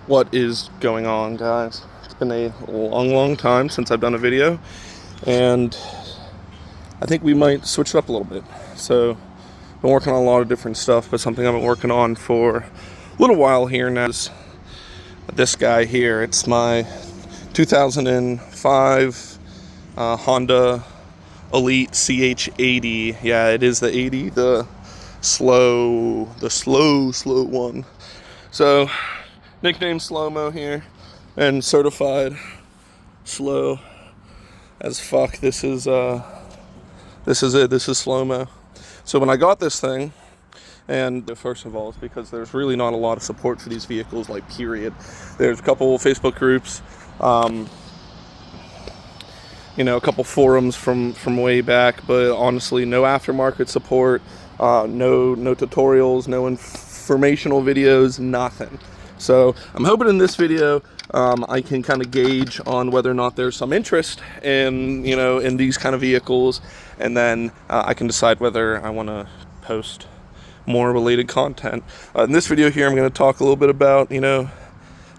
What is going on, guys? It's been a long time since I've done a video, and I think we might switch it up a little bit. So I've been working on a lot of different stuff, but something I've been working on for a little while here now is this guy here. It's my 2005 Honda Elite CH80. Yeah, it is the 80, the slow one. So nickname Slow-Mo here, and certified slow as fuck. This is it. This is Slow-Mo. So when I got this thing, and first of all, it's because there's really not a lot of support for these vehicles, like, period. There's a couple Facebook groups, a couple forums from way back, but honestly, no aftermarket support, no tutorials, no informational videos, nothing. So I'm hoping in this video I can kind of gauge on whether or not there's some interest in in these kind of vehicles, and then I can decide whether I want to post more related content. In this video here, I'm going to talk a little bit about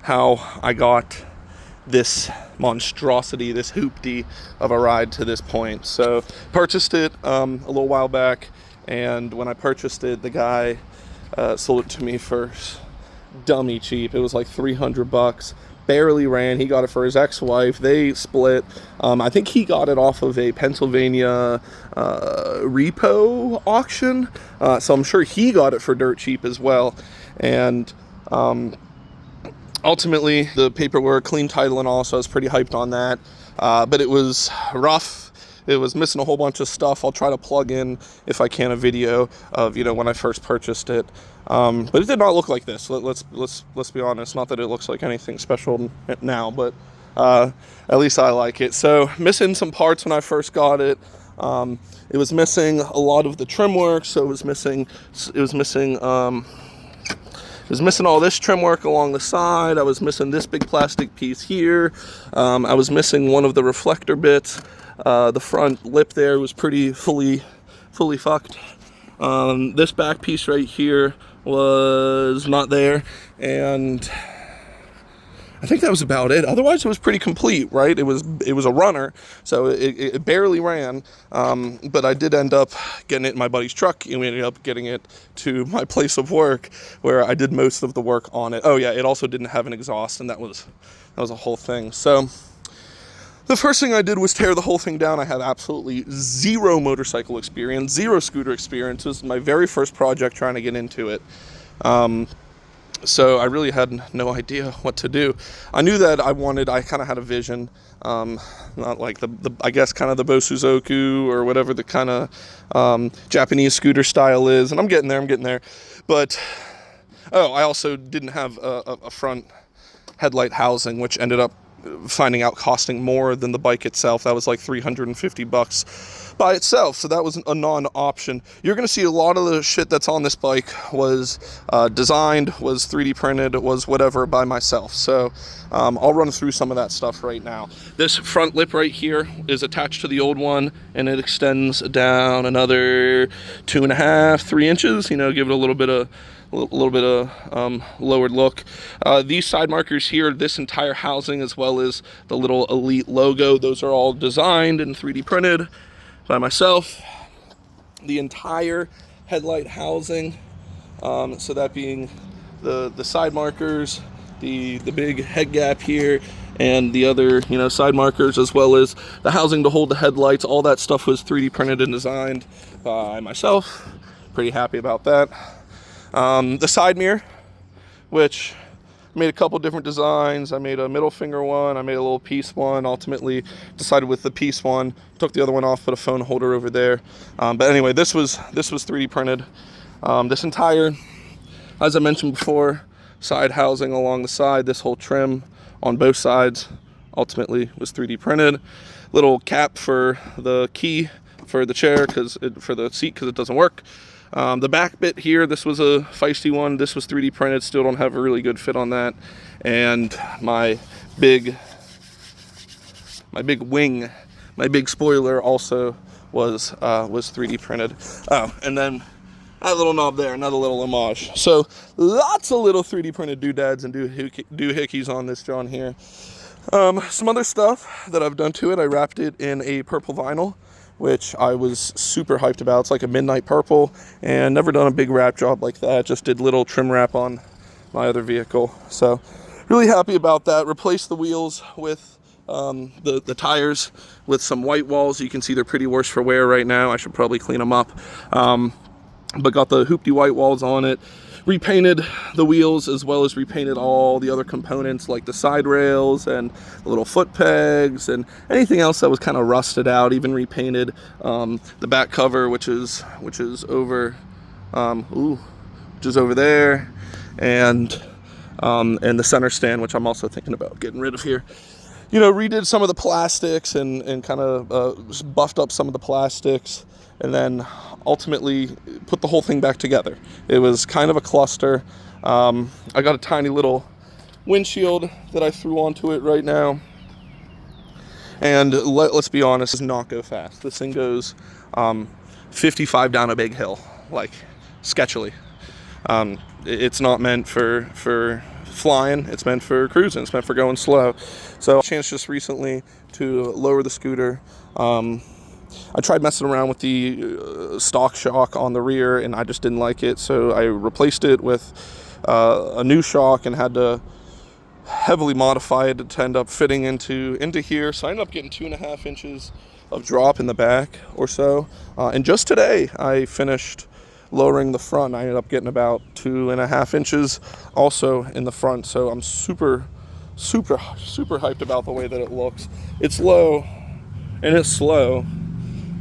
how I got this monstrosity, this hoopty of a ride to this point. So purchased it a little while back, and when I purchased it, the guy sold it to me for dummy cheap. It was like $300, barely ran. He got it for his ex-wife. They split. I think he got it off of a Pennsylvania repo auction, so I'm sure he got it for dirt cheap as well. And ultimately, the paperwork, clean title and all, so I was pretty hyped on that, but it was rough. It was missing a whole bunch of stuff. I'll try to plug in, if I can, a video of when I first purchased it. But it did not look like this. Let's be honest. Not that it looks like anything special now, but at least I like it. So missing some parts when I first got it. It was missing a lot of the trim work. So it was missing all this trim work along the side. I was missing this big plastic piece here. I was missing one of the reflector bits. The front lip there was pretty fully fucked. This back piece right here was not there, and I think that was about it. Otherwise, it was pretty complete, right? It was a runner, so it barely ran, but I did end up getting it in my buddy's truck, and we ended up getting it to my place of work, where I did most of the work on it. Oh yeah, it also didn't have an exhaust, and that was a whole thing. So the first thing I did was tear the whole thing down. I had absolutely zero motorcycle experience, zero scooter experience. This was my very first project trying to get into it. So I really had no idea what to do. I knew that I kind of had a vision, not like I guess kind of the Bosuzoku or whatever the kind of Japanese scooter style is. And I'm getting there. But, I also didn't have a front headlight housing, which ended up finding out costing more than the bike itself. That was like $350 by itself, so that was a non-option. You're going to see a lot of the shit that's on this bike was designed, was 3D printed, was whatever by myself. So I'll run through some of that stuff right now. This front lip right here is attached to the old one, and it extends down another 2.5, 3 inches. Give it a little bit of lowered look. These side markers here, this entire housing, as well as the little Elite logo, those are all designed and 3D printed by myself. The entire headlight housing, so that being the side markers, the big head gap here, and the other side markers, as well as the housing to hold the headlights, all that stuff was 3D printed and designed by myself. Pretty happy about that. The side mirror, which I made a couple different designs. I made a middle finger one, I made a little piece one, ultimately decided with the piece one, took the other one off, put a phone holder over there. But anyway, this was 3D printed. This entire, as I mentioned before, side housing along the side, this whole trim on both sides ultimately was 3D printed. Little cap for the key for the chair, for the seat, because it doesn't work. The back bit here, this was a feisty one. This was 3D printed. Still don't have a really good fit on that. And my big wing, my big spoiler also was 3D printed. Oh, and then That little knob there, another little homage. So lots of little 3D printed doodads and doohickeys on this John here. Some other stuff that I've done to it, I wrapped it in a purple vinyl, which I was super hyped about. It's like a midnight purple, and never done a big wrap job like that. Just did little trim wrap on my other vehicle. So really happy about that. Replaced the wheels with the tires with some white walls. You can see they're pretty worse for wear right now. I should probably clean them up. But got the hoopty white walls on it, repainted the wheels as well as repainted all the other components like the side rails and the little foot pegs and anything else that was kind of rusted out. Even repainted the back cover, which is over which is over there, and the center stand, which I'm also thinking about getting rid of here. You know, redid some of the plastics and kind of buffed up some of the plastics, and then ultimately put the whole thing back together. It was kind of a cluster. I got a tiny little windshield that I threw onto it right now. And let's be honest, it does not go fast. This thing goes 55 down a big hill, like sketchily. It's not meant for flying, it's meant for cruising, it's meant for going slow. So I changed just recently to lower the scooter. I tried messing around with the stock shock on the rear, and I just didn't like it, so I replaced it with a new shock and had to heavily modify it to end up fitting into here. So I ended up getting 2.5 inches of drop in the back or so. And just today I finished lowering the front. I ended up getting about 2.5 inches also in the front. So I'm super hyped about the way that it looks. It's low and it's slow.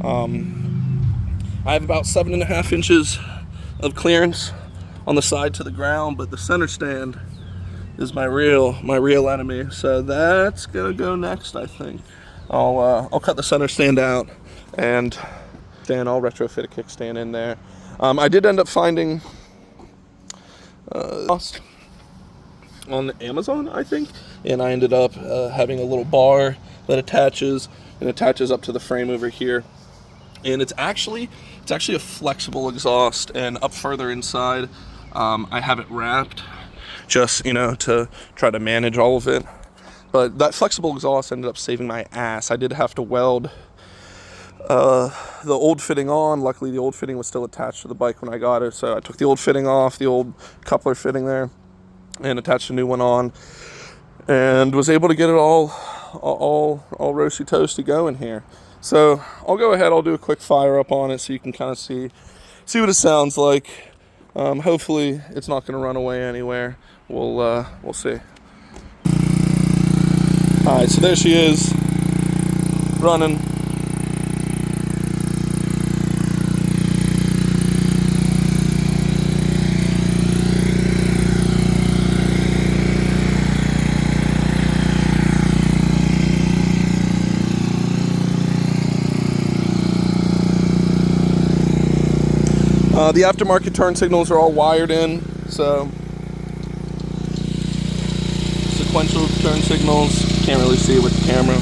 I have about 7.5 inches of clearance on the side to the ground, but the center stand is my real enemy. So that's gonna go next, I think. I'll cut the center stand out, and then I'll retrofit a kickstand in there. I did end up finding on Amazon, I think, and I ended up having a little bar that attaches up to the frame over here. And it's actually a flexible exhaust, and up further inside I have it wrapped just, you know, to try to manage all of it. But that flexible exhaust ended up saving my ass. I did have to weld the old fitting on. Luckily the old fitting was still attached to the bike when I got it, so I took the old fitting off, the old coupler fitting there, and attached a new one on, and was able to get it all roasty toasty going here. So I'll go ahead, I'll do a quick fire up on it so you can kind of see what it sounds like. Hopefully it's not going to run away anywhere. We'll see. Alright, so there she is, running. The aftermarket turn signals are all wired in, so sequential turn signals. Can't really see it with the camera.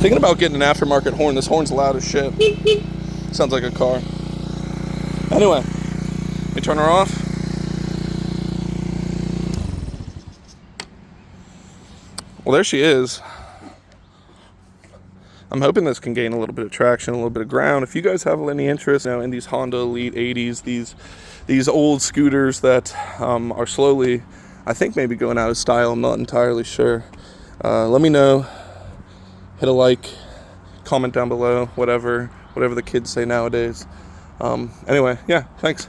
Thinking about getting an aftermarket horn. This horn's loud as shit. Sounds like a car. Anyway, let me turn her off. Well, there she is. I'm hoping this can gain a little bit of traction, a little bit of ground. If you guys have any interest, you know, in these Honda Elite 80s, these old scooters that are slowly, I think, maybe going out of style, I'm not entirely sure. Let me know. Hit a like, comment down below, whatever the kids say nowadays. Anyway, yeah, thanks.